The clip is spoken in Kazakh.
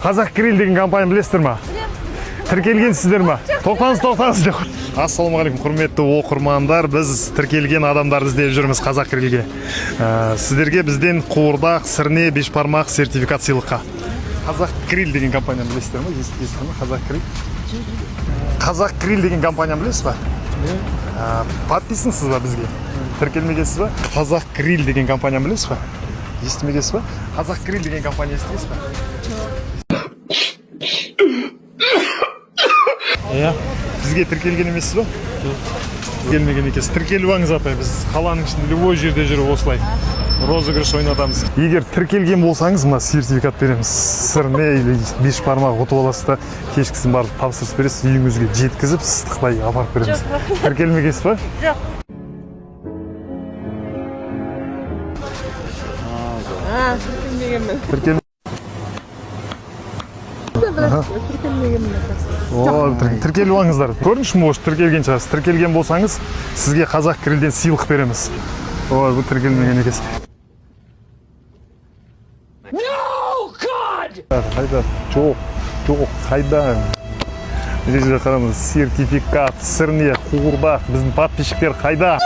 Қазақ Гриль деген компания білесіздер ма? Тіркелгенсіздер ма? Тоқтаңыз деп. Ассалаумағалейкум, құрметті оқырмандар. Біз тіркелген адамдарды іздеп жүрміз Қазақ Грильге. Сіздерге бізден қуырдақ, сірне, бешбармақ сертификат сыйлыққа. Қазақ Гриль деген компания білесіздер ма? Естісіздер ма? Қазақ Гриль. Қазақ Гриль деген компания білесіз ба? Подписансыз ба бізге? Тіркелмегенсіз ба? Қазақ Гриль деген компания білесіз ба? Естімегенсіз ба? Қазақ Гриль деген компания естімейсіз ба? Бізге тіркелген емессіз ба? Тіркелмеген екенсіз. Тіркеліп алыңыз апай, біз қаланың ішінде любой жерде жүріп осылай розыгрыш ойнатамыз. Егер тіркелген болсаңыз, мына сертификат береміз. Сірне или бешбармақ ұтып аласыз да кешкісін барып тапсырыс бересіз, үйіңізге жеткізіп ыстықтай апарып береміз. Тіркелмегенсіз ба? Жоқ. Тіркелмегенмін. Тіркеліп алыңыздар. Көріңізші, может тіркелген шығарсыз. Тіркелген болсаңыз, сізге Қазақ Грильден сыйлық береміз. Ой, бұл тіркелмеген екенсіз. Қайда? Жоқ, қайда? Қараңыз, сертификат, сірне, қуырдақ, біздің подписчиктер қайда?